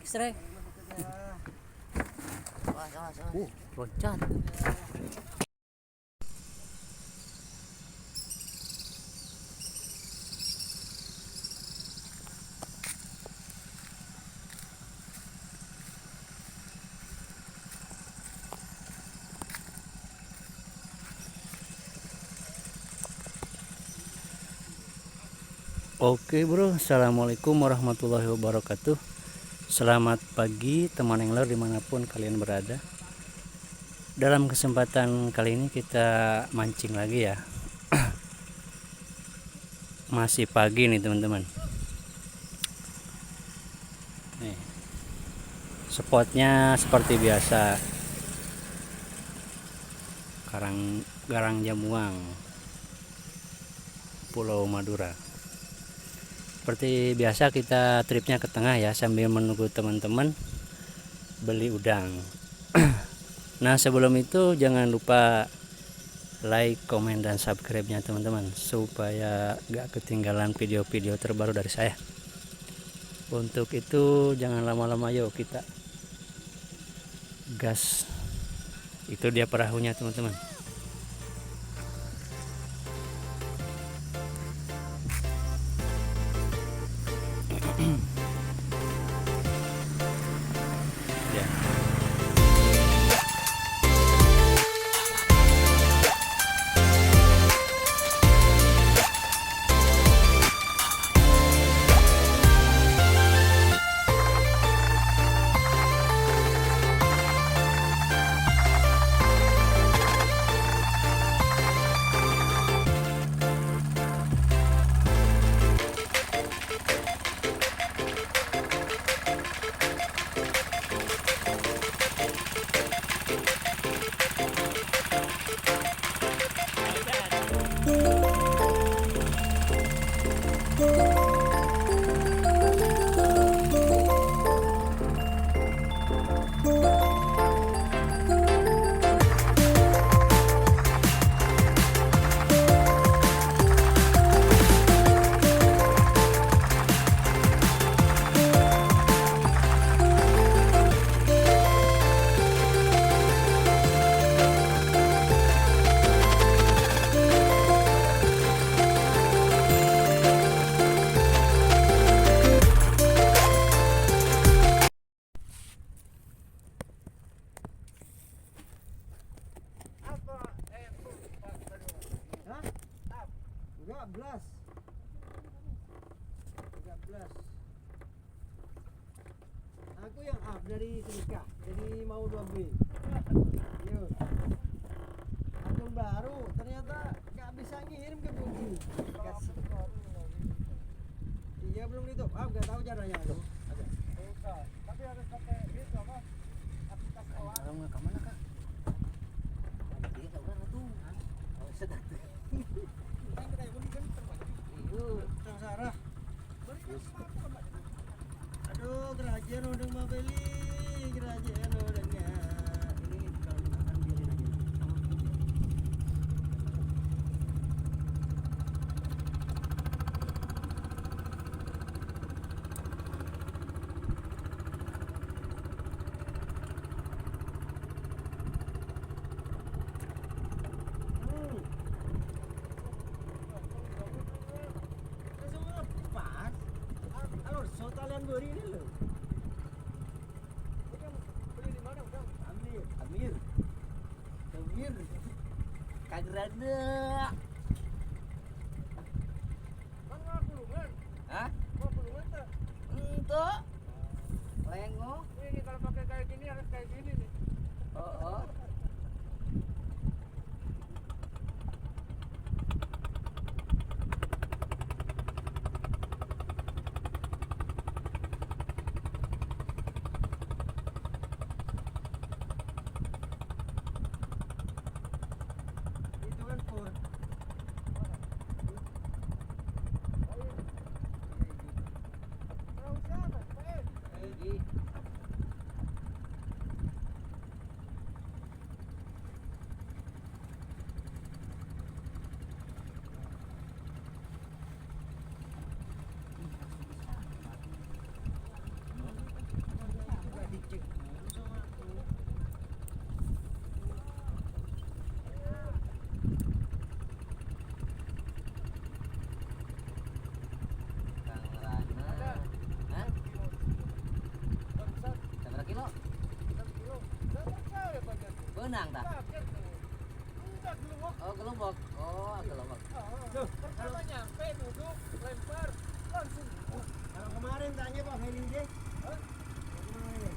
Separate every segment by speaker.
Speaker 1: Strek. Loncat. Oke bro, assalamualaikum warahmatullahi wabarakatuh. Selamat pagi teman angler dimanapun kalian berada. Dalam kesempatan kali ini kita mancing lagi ya. Masih pagi nih teman-teman. Nih, spotnya seperti biasa, Garang Jamuang, Pulau Madura. Seperti biasa kita tripnya ke tengah ya, sambil menunggu teman-teman beli udang. Nah sebelum itu jangan lupa like, komen, dan subscribe-nya teman-teman, supaya gak ketinggalan video-video terbaru dari saya. Untuk itu jangan lama-lama, yuk kita gas. Itu dia perahunya teman-teman. Ya.
Speaker 2: Aku yang up dari Sedekah, jadi mau 2B. Yuk. Akun baru, ternyata nggak bisa ngirim ke Bugi. Iya belum di top up, nggak tahu caranya tuh. Tapi harus pakai itu apa? Aplikasi awal.
Speaker 1: Orang ke mana kak? Dia tak orang tuh. Oh sedap.
Speaker 2: Kan kita pun kan terbaik. Iya, Sarah. Aduh, kerajaan udah mau beli, kerajaan udahnya. Ini kalau makan biarin aja. Pas. Alor, so kalian beri ini loh. Amir Kagrada. Mana pulungan? Hah? Mau pulungan tak? Entuk. Lengo. Ini kalau pakai kayak gini harus kayak gini nih. Oh. Itu kan menang tak? Oh gelobok. Oh gelobok.
Speaker 3: Pertama nyampe duduk lempar langsung. Kalau kemarin tanya Pak Heli deh. Kemarin.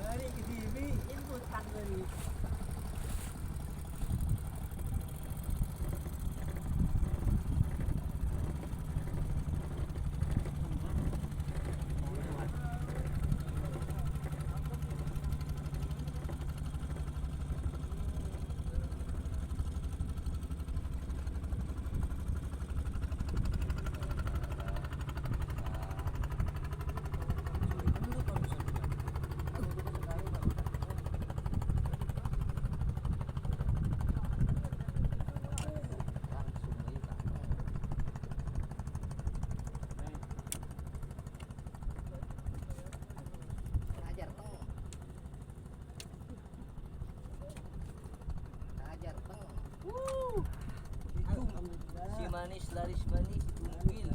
Speaker 3: Hari ke TV input tanggal ni.
Speaker 2: Hajar teng. Hajar teng. Si manis laris manis tungguil.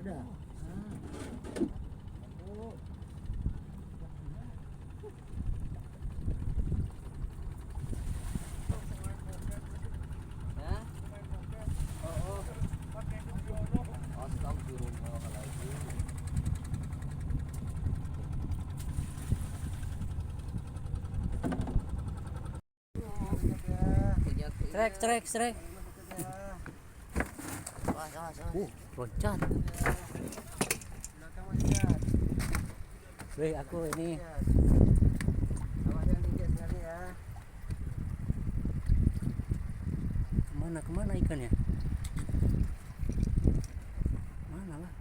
Speaker 2: Ada. Hah? Oh. Astagfirullahaladzim.
Speaker 1: Strek. Loncat. Weh, aku ini. Kemana ikannya? Mana lah?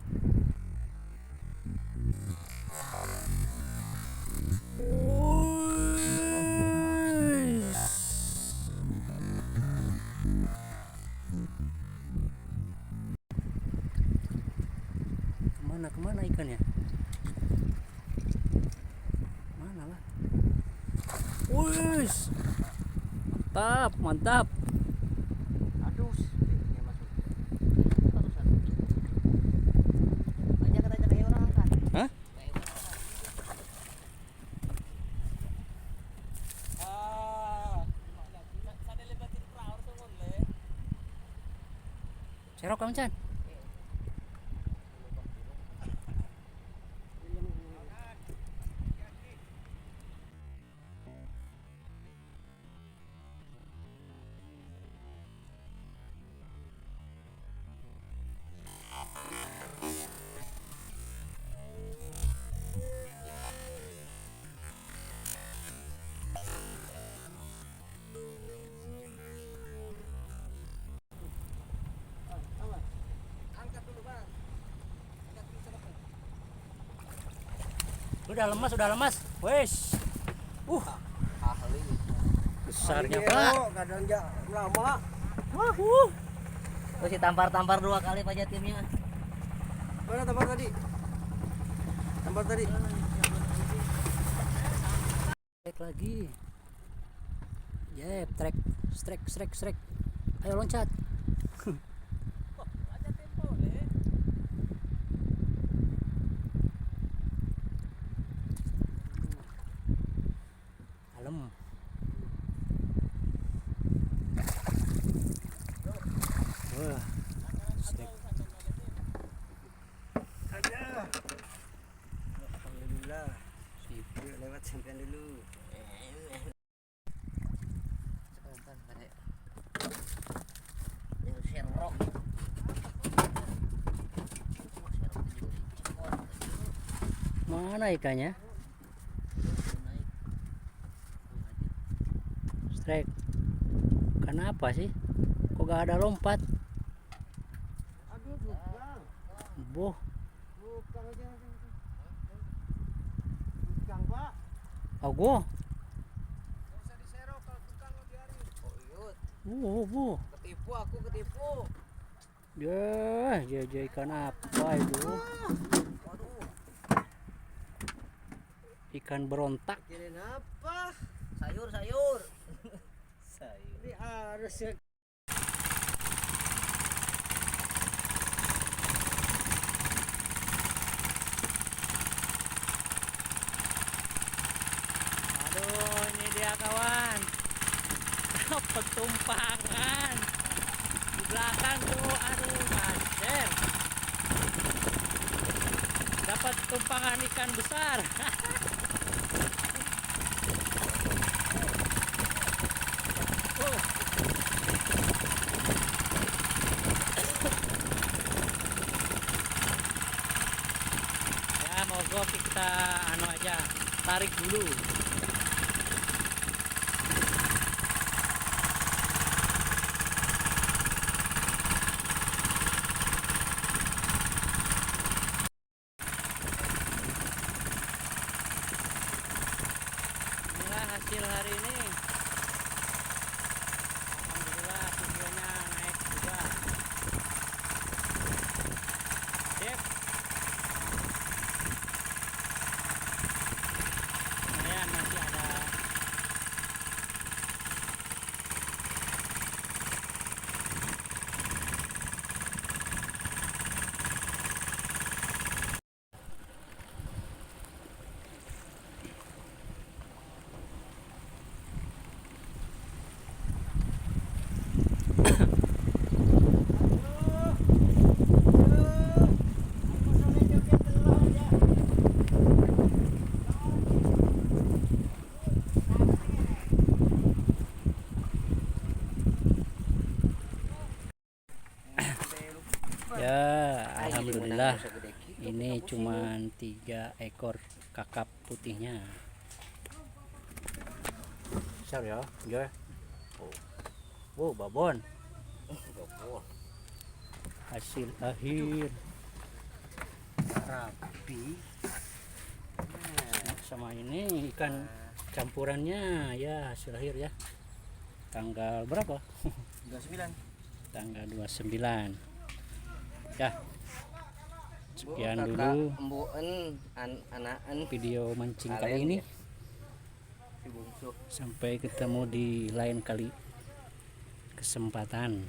Speaker 1: Kemana ikannya? Mana lah? Wih, mantap.
Speaker 3: Aduh.
Speaker 2: Ajak kayak orang kan.
Speaker 1: Hah? Serok kamu Chan. Udah lemas. Wes.
Speaker 2: Ahli.
Speaker 1: Besarnya,
Speaker 3: Iya,
Speaker 1: Pak.
Speaker 3: kadang enggak lama.
Speaker 2: Terus ditampar-tampar 2 kali Pak Jatimnya.
Speaker 3: Mana tampar tadi? Tampar tadi.
Speaker 1: Trek lagi. Jep, strek. Ayo loncat. Kalem. Wah, strek.
Speaker 3: Alhamdulillah.
Speaker 1: Sip.
Speaker 3: Yuk lewat simpan dulu.
Speaker 2: Sebentar, Pak. Yang serok.
Speaker 1: Mana ikannya?
Speaker 2: Naik.
Speaker 1: Strike. Kenapa sih? Kok gak ada lompat?
Speaker 3: Aduh, bukang.
Speaker 1: Boh,
Speaker 3: Bukang aja. Bukang, Pak.
Speaker 1: aku.
Speaker 3: Nggak usah diserok kalau bukang lo biarin.
Speaker 2: Oh iya,
Speaker 1: Bu.
Speaker 2: ketipu aku ketipu.
Speaker 1: Ya, ikan apa itu?
Speaker 2: Waduh,
Speaker 1: Ikan berontak.
Speaker 3: Kirain apa?
Speaker 2: sayur. Sayur.
Speaker 3: Ini harus ya.
Speaker 1: Aduh, ini dia kawan. Dapat tumpangan di belakang tuh. Aduh, maser. Dapat tumpangan ikan besar. Ya, mogok kita anu aja, tarik dulu. Inilah hasil hari ini. Alhamdulillah videonya naik juga. Sip. Lumayan masih ada. Ya, alhamdulillah. Ini cuman 3 ekor kakap putihnya. Besar ya, Jor. Oh, babon. Hasil akhir rapi. Sama ini ikan campurannya ya hasil akhir ya. Tanggal berapa?
Speaker 2: 29.
Speaker 1: Tanggal 29. Ya. Sekian
Speaker 2: Kakak
Speaker 1: dulu
Speaker 2: embuen anakan
Speaker 1: video mancing
Speaker 2: Kalian
Speaker 1: kali ini.
Speaker 2: ya. Si bungsu.
Speaker 1: Sampai ketemu di lain kali kesempatan.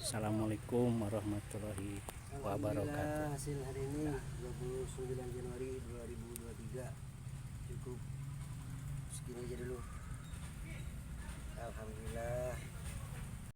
Speaker 1: Assalamualaikum warahmatullahi wabarakatuh.
Speaker 3: Alhamdulillah hasil hari ini 29 Januari 2023 cukup segini aja dulu. Alhamdulillah.